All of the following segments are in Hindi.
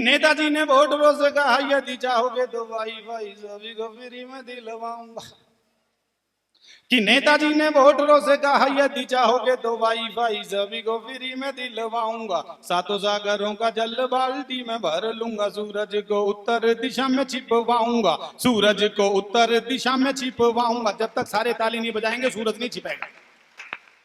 नेताजी ने वोटरों से कहा यदि चाहोगे तो वाईफाई सभी को फ्री में दिलवाऊंगा। कि नेताजी ने वोटरों से कहा यदि चाहोगे तो वाईफाई सभी को फ्री में दिलवाऊंगा। सातों सागरों का जल बाल्टी में भर लूंगा। सूरज को उत्तर दिशा में छिपवाऊंगा। सूरज को उत्तर दिशा में छिपवाऊंगा। जब तक सारे ताली नहीं बजाएंगे सूरज नहीं छिपेगा।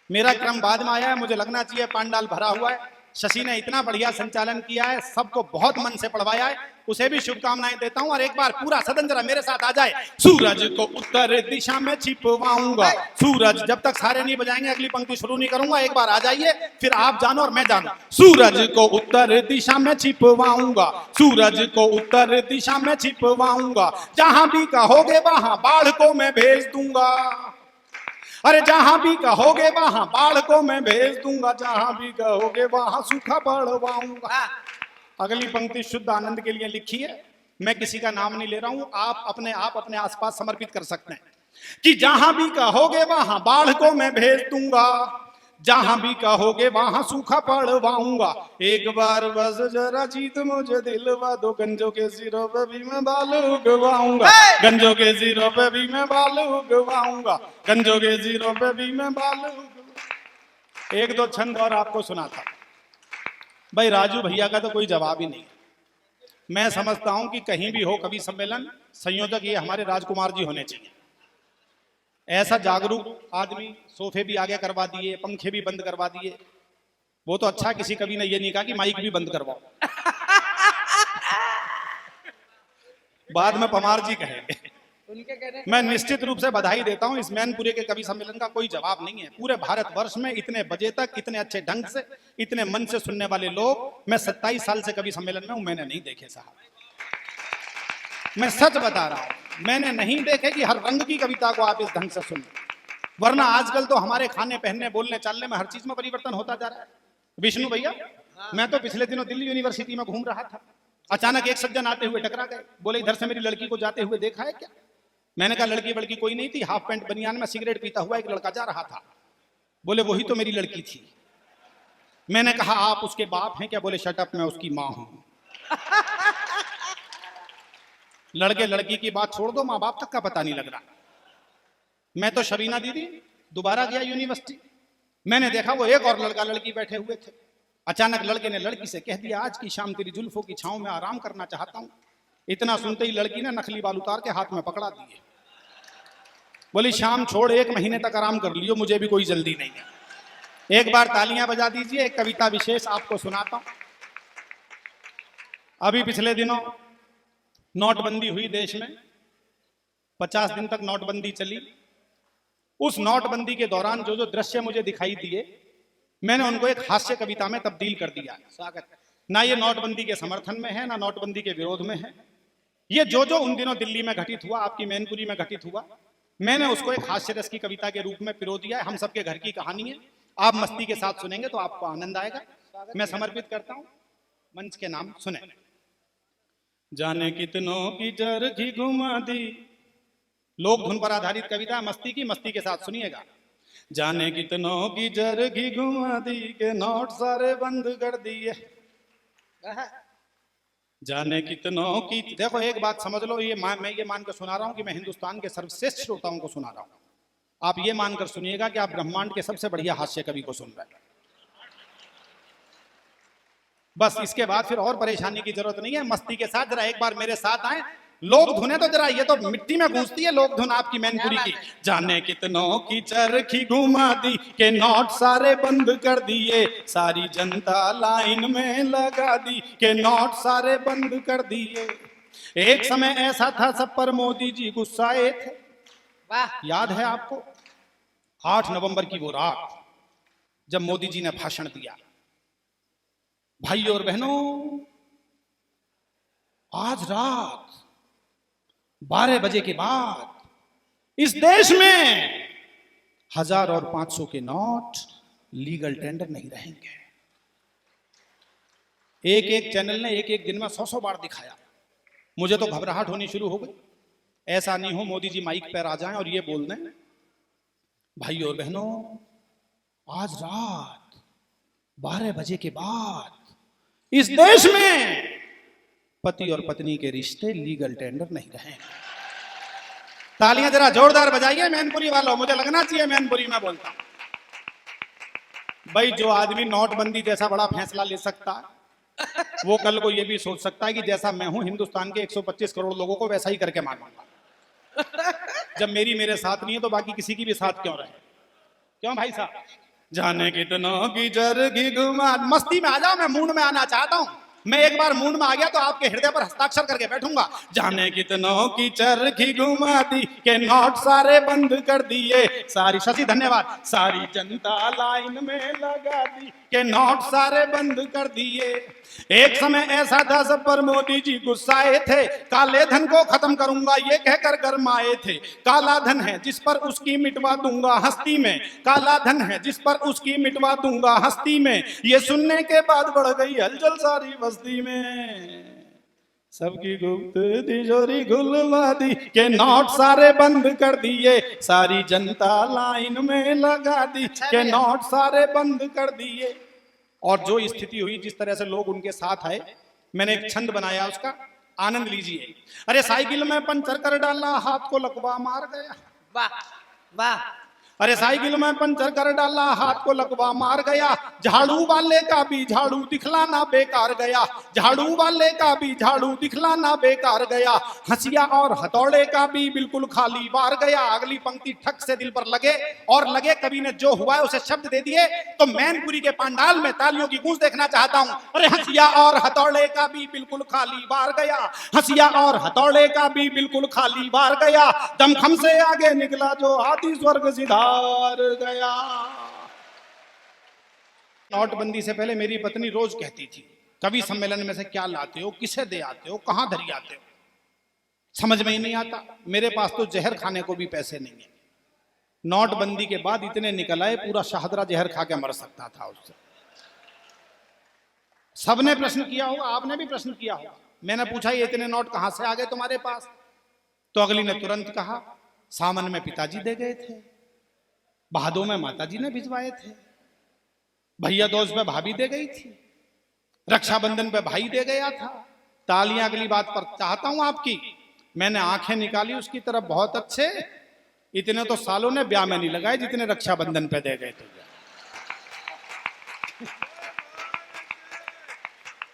मेरा क्रम बाद में आया है, मुझे लगना चाहिए पांडाल भरा हुआ है। शशि ने इतना बढ़िया संचालन किया है, सबको बहुत मन से पढ़वाया है, उसे भी शुभकामनाएं देता हूं। और एक बार पूरा सदन जरा मेरे साथ आ जाए। सूरज को उत्तर दिशा में छिपवाऊंगा। सूरज, जब तक सारे नहीं बजाएंगे अगली पंक्ति शुरू नहीं करूंगा। एक बार आ जाइए, फिर आप जानो और मैं जानू। सूरज को उत्तर दिशा में छिपवाऊंगा। सूरज को उत्तर दिशा में छिपवाऊंगा। जहां भी कहोगे वहां बाढ़ को मैं भेज दूंगा। अरे जहां भी कहोगे वहां बाढ़ को मैं भेज दूंगा। जहां भी कहोगे वहां सूखा बढ़वाऊंगा। अगली पंक्ति शुद्ध आनंद के लिए लिखी है, मैं किसी का नाम नहीं ले रहा हूं, आप अपने आसपास समर्पित कर सकते हैं। कि जहां भी कहोगे वहां बाढ़ को मैं भेज दूंगा। जहां भी कहोगे वहां सूखा पड़वाऊंगा। एक बार बस जरा जीत मुझे दिलवा दो। गंजों के सिरों पे भी मैं बाल उगवाऊंगा। गंजों के सिरों पे भी मैं बाल उगवाऊंगा। गंजों के सिरों पे भी मैं बाल उगवाऊंगा। एक दो छंद और आपको सुना था। भाई राजू भैया का तो कोई जवाब ही नहीं। मैं समझता हूं कि कहीं भी हो कवि सम्मेलन, संयोजक ये हमारे राजकुमार जी होने चाहिए। ऐसा जागरूक आदमी, सोफे भी आगे करवा दिए, पंखे भी बंद करवा दिए। वो तो अच्छा, किसी कवि ने ये नहीं कहा कि माइक भी बंद करवाओ। बाद में पमार जी कहेंगे। मैं निश्चित रूप से बधाई देता हूं। इस मैनपुरे के कवि सम्मेलन का कोई जवाब नहीं है। पूरे भारतवर्ष में इतने बजे तक इतने अच्छे ढंग से इतने मन से सुनने वाले लोग मैं 27 साल से कवि सम्मेलन में हूं, मैंने नहीं देखे साहब। मैं सच बता रहा हूं, मैंने नहीं देखे कि हर रंग की कविता को आप इस ढंग से सुने। वरना आजकल तो हमारे खाने पहनने बोलने चालने में हर चीज में परिवर्तन होता जा रहा है। विष्णु भैया, मैं तो पिछले दिनों दिल्ली यूनिवर्सिटी में घूम रहा था। अचानक एक सज्जन आते हुए टकरा गए। बोले इधर से मेरी लड़की को जाते हुए देखा है क्या? मैंने कहा लड़की बड़की कोई नहीं थी, हाफ पैंट बनियान में सिगरेट पीता हुआ एक लड़का जा रहा था। बोले वही तो मेरी लड़की थी। मैंने कहा आप उसके बाप हैं क्या? बोले शट अप, मैं उसकी मां हूं। लड़के लड़की की बात छोड़ दो, माँ बाप तक का पता नहीं लग रहा। मैं तो शरीना दीदी दोबारा गया यूनिवर्सिटी। मैंने देखा वो एक और लड़का लड़की बैठे हुए थे। अचानक लड़के ने लड़की से कह दिया आज की शाम तेरी जुल्फों की छांव में आराम करना चाहता हूं। इतना सुनते ही लड़की ने नकली बाल उतार के हाथ में पकड़ा दिए। बोली शाम छोड़, 1 महीने तक आराम कर लियो, मुझे भी कोई जल्दी नहीं है। एक बार तालियां बजा दीजिए। एक कविता विशेष आपको सुनाता हूं। अभी पिछले दिनों नोटबंदी हुई देश में। 50 दिन तक नोटबंदी चली। उस नोटबंदी के दौरान जो जो दृश्य मुझे दिखाई दिए, मैंने उनको एक हास्य कविता में तब्दील कर दिया। स्वागत। ना ये नोटबंदी के समर्थन में है, ना नोटबंदी के विरोध में है। ये जो जो उन दिनों दिल्ली में घटित हुआ, आपकी मैनपुरी में घटित हुआ, मैंने उसको एक हास्य रस की कविता के रूप में पिरो दिया है। हम सबके घर की कहानी है। आप मस्ती के साथ सुनेंगे तो आपको आनंद आएगा। मैं समर्पित करता हूं। मंच के नाम सुने। जाने कितनों की चरखी घुमा दी। लोक धुन पर आधारित कविता, मस्ती की, मस्ती के साथ सुनिएगा। जाने कितनों की चरखी घुमा दी के नोट सारे बंद कर दिए। जाने कितनों की, देखो एक बात समझ लो, मैं ये मानकर सुना रहा हूं कि मैं हिंदुस्तान के सर्वश्रेष्ठ श्रोताओं को सुना रहा हूं। आप ये मानकर सुनिएगा कि आप ब्रह्मांड के सबसे बढ़िया हास्य कवि को सुन रहे हैं। बस इसके बाद फिर और परेशानी की जरूरत नहीं है। मस्ती के साथ जरा एक बार मेरे साथ आए। लोक धुने तो जरा, ये तो मिट्टी में गूंजती है लोक धुन आपकी मैनपुरी की। जाने कितनों की चरखी घुमा दी के नोट सारे बंद कर दिए। सारी जनता लाइन में लगा दी के नोट सारे बंद कर दिए। एक समय ऐसा था सब पर मोदी जी गुस्साए थे। याद है आपको 8 नवंबर की वो रात जब मोदी जी ने भाषण दिया। भाइयों और बहनों, आज रात 12 बजे के बाद इस देश में 1000 और 500 के नोट लीगल टेंडर नहीं रहेंगे। एक एक चैनल ने एक एक दिन में 100 बार दिखाया। मुझे तो घबराहट होनी शुरू हो गई। ऐसा नहीं हो मोदी जी माइक पर आ जाएं और ये बोल दें भाइयों और बहनों, आज रात 12 बजे के बाद इस देश में पति और पत्नी के रिश्ते लीगल टेंडर नहीं रहे। तालियां जरा जोरदार बजाइए मैनपुरी वालों, मुझे लगना चाहिए मैनपुरी में बोलता हूं। भाई जो आदमी नोटबंदी जैसा बड़ा फैसला ले सकता है, वो कल को ये भी सोच सकता है कि जैसा मैं हूं हिंदुस्तान के 125 करोड़ लोगों को वैसा ही करके मारूंगा। जब मेरे साथ नहीं है तो बाकी किसी की भी साथ क्यों रहे? क्यों भाई साहब? जाने कितनों की चरखी घुमा, मस्ती में आ जाओ, मैं मूड में आना चाहता हूं। मैं एक बार मूड में आ गया तो आपके हृदय पर हस्ताक्षर करके बैठूंगा। जाने कितनों की चरखी घुमा दी के नोट सारे बंद कर दिए, सारी शशि धन्यवाद, सारी जनता लाइन में लगा दी के नोट सारे बंद कर दिए। एक समय ऐसा था सब पर मोदी जी गुस्साए थे, काले धन को खत्म करूंगा ये कहकर गरमाए थे। काला धन है जिस पर उसकी मिटवा दूंगा हस्ती में, काला धन है जिस पर उसकी मिटवा दूंगा हस्ती में। ये सुनने के बाद बढ़ गई हलचल सारी बस्ती में, सबकी गुप्त तिजोरी खुलवा दी के नोट सारे बंद कर दिए, सारी जनता लाइन में लगा दी के नोट सारे बंद कर दिए। और जो स्थिति हुई, जिस तरह से लोग उनके साथ आए, मैंने एक छंद बनाया, उसका आनंद लीजिए। अरे साइकिल में पंचर कर डाला, हाथ को लकवा मार गया। वाह वाह। अरे साइकिल में पंचर कर डाला, हाथ को लकवा मार गया। झाड़ू वाले का भी झाड़ू दिखलाना बेकार गया, झाड़ू वाले का भी झाड़ू दिखलाना बेकार गया। हंसिया और हथौड़े का भी बिल्कुल खाली वार गया। अगली पंक्ति ठक से दिल पर लगे और लगे कवि ने जो हुआ है उसे शब्द दे दिए। तो मैनपुरी के पंडाल में तालियों की गूंज देखना चाहता हूं। अरे हंसिया और हथौड़े का भी बिल्कुल खाली वार गया, हंसिया और हथौड़े का भी बिल्कुल खाली वार गया। दमखम से आगे निकला जो हाथी स्वर्ग सिधार गया। नोटबंदी से पहले मेरी पत्नी रोज कहती थी, कवि सम्मेलन में से क्या लाते हो, किसे दे आते हो, कहां धरी आते हो, समझ में ही नहीं आता। मेरे पास तो जहर खाने को भी पैसे नहीं है। नोटबंदी के बाद इतने निकल आए, पूरा शाहदरा जहर खा के मर सकता था उससे। सबने प्रश्न किया होगा, आपने भी प्रश्न किया होगा। मैंने पूछा ये इतने नोट कहां से आ गए तुम्हारे पास? तो अगली ने तुरंत कहा, सावन में पिताजी दे गए थे, भादों में माताजी ने भिजवाए थे, भैया दोष पे भाभी दे गई थी, रक्षाबंधन पे भाई दे गया था। तालियां अगली बात पर चाहता हूं आपकी। मैंने आंखें निकाली उसकी तरफ, बहुत अच्छे, इतने तो सालों ने ब्याह में नहीं लगाए जितने रक्षाबंधन पे दे गए थे।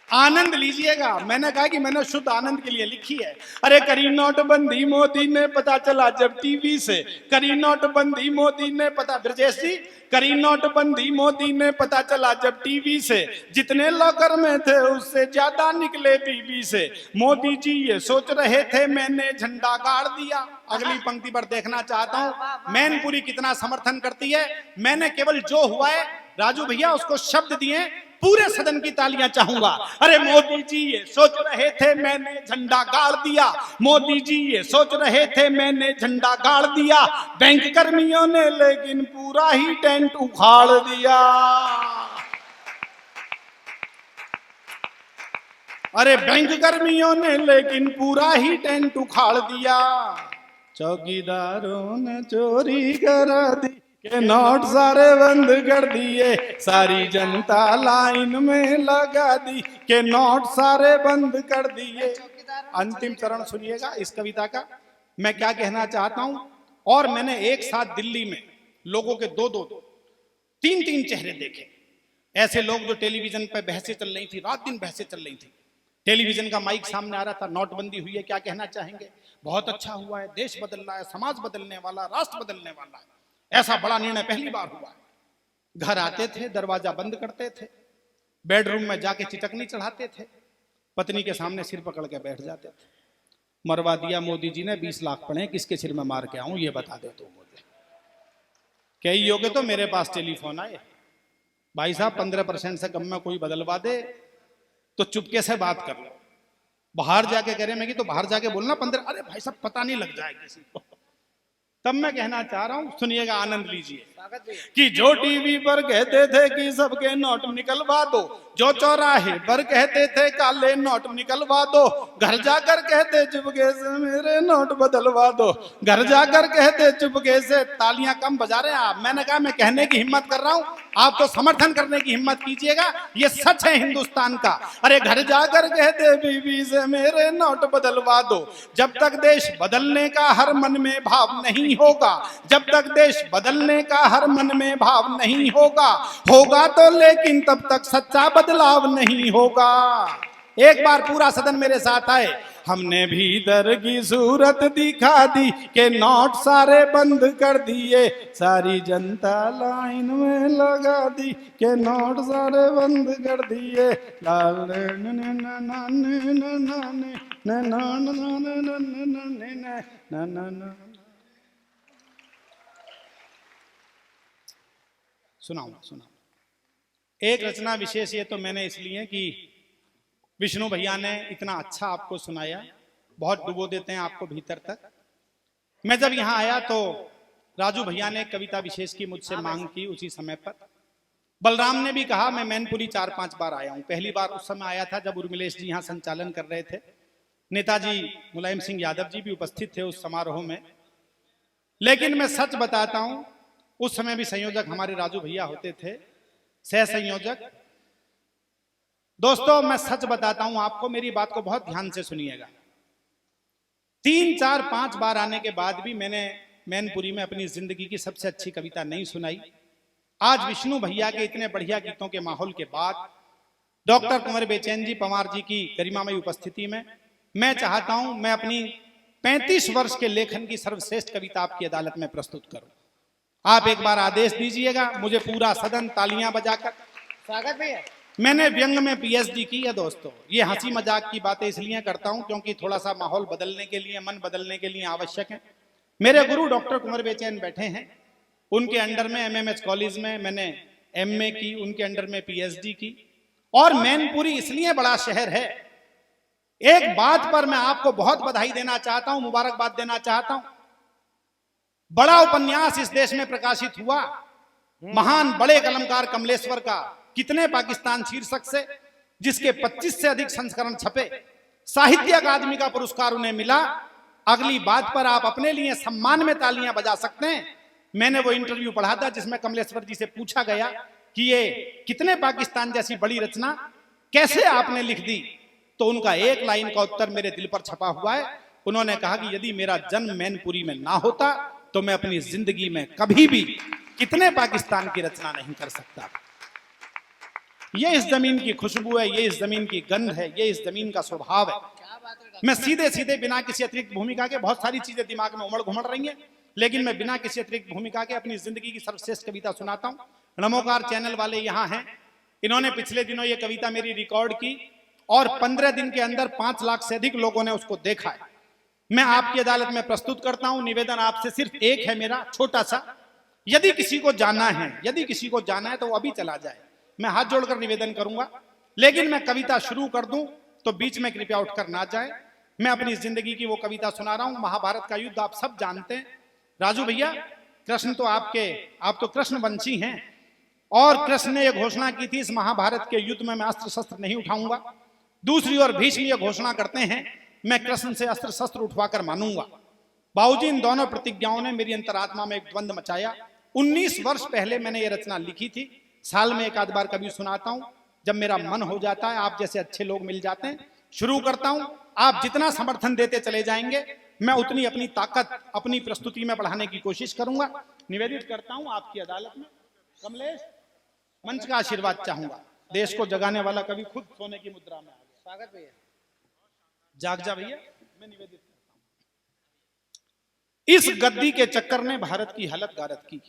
आनंद लीजिएगा। मैंने कहा कि मैंने शुद्ध आनंद के लिए लिखी है। अरे करी नोटबंदी मोदी ने पता चला जब टीवी से, करी नोटबंदी मोदी ने पता, ब्रजेश जी, करी नोटबंदी मोदी ने पता चला जब टीवी से, जितने लॉकर में थे उससे ज्यादा निकले बीबी से। मोदी जी ये सोच रहे थे मैंने झंडा गाड़ दिया। अगली पंक्ति पर देखना चाहता हूं मैनपुरी कितना समर्थन करती है। मैंने केवल जो हुआ है राजू भैया उसको शब्द दिए, पूरे सदन की तालियां चाहूंगा। अरे मोदी जी ये सोच रहे थे मैंने झंडा गाड़ दिया, मोदी जी ये सोच रहे थे मैंने झंडा गाड़ दिया। बैंक कर्मियों ने लेकिन पूरा ही टेंट उखाड़ दिया। अरे बैंक कर्मियों ने लेकिन पूरा ही टेंट उखाड़ दिया। चौकीदारों ने चोरी करा दी के नोट सारे बंद कर दिए, सारी जनता लाइन में लगा दी के नोट सारे बंद कर दिए। अंतिम चरण सुनिएगा इस कविता का, मैं क्या कहना चाहता हूं। और मैंने एक साथ दिल्ली में लोगों के दो तीन चेहरे देखे। ऐसे लोग जो टेलीविजन पे बहसें चल रही थी, रात दिन बहसें चल रही थी, टेलीविजन का माइक सामने आ रहा था, नोटबंदी हुई है, क्या कहना चाहेंगे, बहुत अच्छा हुआ है, देश बदल रहा है, समाज बदलने वाला, राष्ट्र बदलने वाला है, ऐसा बड़ा निर्णय पहली बार हुआ है। घर आते थे, दरवाजा बंद करते थे, बेडरूम में जाके चिटकनी चढ़ाते थे, पत्नी के सामने सिर पकड़ के बैठ जाते थे। मरवा दिया मोदी जी ने, 20 लाख पड़े, किसके सिर में मार के आऊं ये बता दे तो मुझे। कई योगे तो मेरे पास टेलीफोन आए, भाई साहब 15% से कम में कोई बदलवा दे तो चुपके से बात कर लो। बाहर जाके कह रहे मैं कि तो बाहर जाके बोलना 15, अरे भाई साहब पता नहीं लग जाए किसी को। तब मैं कहना चाह रहा हूं, सुनिएगा, आनंद लीजिए, कि जो टीवी पर कहते थे कि सबके नोट निकलवा दो, जो चौराहे पर कहते थे काले नोट निकलवा दो, घर जाकर कहते चुपके से मेरे नोट बदलवा दो, घर जाकर कहते चुपके से। तालियां कम बजा रहे हैं आप। मैंने कहा मैं कहने की हिम्मत कर रहा हूं, आप तो समर्थन करने की हिम्मत कीजिएगा, ये सच है हिंदुस्तान का। अरे घर जाकर कहते बीवी से मेरे नोट बदलवा दो। जब तक देश बदलने का हर मन में भाव नहीं होगा, जब तक देश बदलने का हर मन में भाव नहीं होगा, होगा तो लेकिन तब तक सच्चा बदलाव नहीं होगा। एक बार पूरा सदन मेरे साथ आए। हमने भीतर की सूरत दिखा दी के नोट सारे बंद कर दिए, सारी जनता लाइन में लगा दी के नोट सारे बंद कर दिए। सुनाओ एक रचना विशेष, ये तो मैंने इसलिए कि विष्णु भैया ने इतना अच्छा आपको सुनाया, बहुत डुबो देते हैं आपको भीतर तक। मैं जब यहां आया तो राजू भैया ने कविता विशेष की मुझसे मांग की उसी समय पर। बलराम ने भी कहा, मैं मैनपुरी 4-5 बार आया हूं। पहली बार उस समय आया था जब उर्मिलेश जी यहां संचालन कर रहे थे, नेताजी मुलायम सिंह यादव जी भी उपस्थित थे उस समारोह में। लेकिन मैं सच बताता हूं, उस समय भी संयोजक हमारे राजू भैया होते थे, सह संयोजक। दोस्तों मैं सच बताता हूं आपको, मेरी बात को बहुत ध्यान से सुनिएगा। 3-4-5 बार आने के बाद भी मैंने मैनपुरी में अपनी जिंदगी की सबसे अच्छी कविता नहीं सुनाई। आज विष्णु भैया के इतने बढ़िया गीतों के माहौल के बाद, डॉक्टर कुंवर बेचैन जी पवार जी की गरिमामयी उपस्थिति में, मैं चाहता हूं मैं अपनी 35 वर्ष के लेखन की सर्वश्रेष्ठ कविता आपकी अदालत में प्रस्तुत करूं। आप एक बार आदेश दीजिएगा, मुझे पूरा सदन तालियां बजाकर स्वागत भैया। मैंने व्यंग में पीएचडी की है दोस्तों। ये हंसी मजाक की बातें इसलिए करता हूं क्योंकि थोड़ा सा माहौल बदलने के लिए, मन बदलने के लिए आवश्यक है। मेरे गुरु डॉक्टर कुंवर बेचैन बैठे हैं, उनके अंडर में एमएमएच कॉलेज में मैंने एमए की, उनके अंडर में पीएचडी की। और मैनपुरी इसलिए बड़ा शहर है, एक बात पर मैं आपको बहुत बधाई देना चाहता हूं, मुबारकबाद देना चाहता हूं। बड़ा उपन्यास इस देश में प्रकाशित हुआ, महान बड़े कलमकार कमलेश्वर का कितने पाकिस्तान शीर्षक से, जिसके 25 से अधिक संस्करण छपे, साहित्य अकादमी का पुरस्कार उन्हें मिला। अगली बात पर आप अपने लिए सम्मान में तालियां बजा सकते हैं। मैंने वो इंटरव्यू पढ़ा था जिसमें कमलेश्वर जी से पूछा गया कि ये कितने पाकिस्तान जैसी बड़ी रचना कैसे आपने लिख दी, तो उनका एक लाइन का उत्तर मेरे दिल पर छपा हुआ है। उन्होंने कहा कि यदि मेरा जन्म मैनपुरी में ना होता तो मैं अपनी जिंदगी में कभी भी कितने पाकिस्तान की रचना नहीं कर सकता। ये इस जमीन की खुशबू है, ये इस जमीन की गंध है, ये इस जमीन का स्वभाव है। मैं सीधे सीधे बिना किसी अतिरिक्त भूमिका के, बहुत सारी चीजें दिमाग में उमड़ घुमड़ रही हैं, लेकिन मैं बिना किसी अतिरिक्त भूमिका के अपनी जिंदगी की सर्वश्रेष्ठ कविता सुनाता हूं। नमोकार चैनल वाले यहाँ हैं, इन्होंने पिछले दिनों ये कविता मेरी रिकॉर्ड की और 15 दिन के अंदर 5 लाख से अधिक लोगों ने उसको देखा है। मैं आपकी अदालत में प्रस्तुत करता हूं। निवेदन आपसे सिर्फ एक है मेरा, छोटा सा, यदि किसी को जाना है, यदि किसी को जाना है तो वो अभी चला जाए। मैं हाथ जोड़कर निवेदन करूंगा, लेकिन मैं कविता शुरू कर दूं तो बीच में कृपया उठकर ना जाए। मैं अपनी जिंदगी की वो कविता सुना रहा हूं। महाभारत का युद्ध आप सब जानते हैं। राजू भैया, कृष्ण तो आप तो कृष्णवंशी हैं, और कृष्ण ने यह घोषणा की थी, इस महाभारत के युद्ध में मैं अस्त्र शस्त्र नहीं उठाऊंगा। दूसरी ओर भीष्म यह घोषणा करते हैं, मैं कृष्ण से अस्त्र शस्त्र उठवाकर मानूंगा। बाबूजी, इन दोनों प्रतिज्ञाओं ने मेरी अंतरात्मा में एक द्वंद मचाया। 19 वर्ष पहले मैंने ये रचना लिखी थी। साल में एक आध बार कभी सुनाता हूं, जब मेरा मन हो जाता है, आप जैसे अच्छे लोग मिल जाते हैं। शुरू करता हूं, आप जितना समर्थन देते चले जाएंगे, मैं उतनी अपनी ताकत अपनी प्रस्तुति में बढ़ाने की कोशिश करूंगा। निवेदित करता हूं आपकी अदालत में, कमलेश, मंच का आशीर्वाद चाहूंगा। देश को जगाने वाला कभी खुद सोने की मुद्रा में आ गया। स्वागत भैया। जाग जा भैया। मैं निवेदित करता हूं, इस गद्दी के चक्कर ने भारत की हालत गारत की।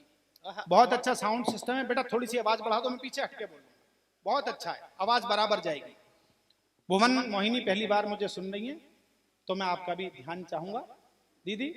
बहुत अच्छा साउंड सिस्टम है बेटा, थोड़ी सी आवाज बढ़ा दो, मैं पीछे हटके बोलूंगा। बहुत अच्छा है, आवाज बराबर जाएगी। भुवन मोहिनी पहली बार मुझे सुन रही है, तो मैं आपका भी ध्यान चाहूंगा। दीदी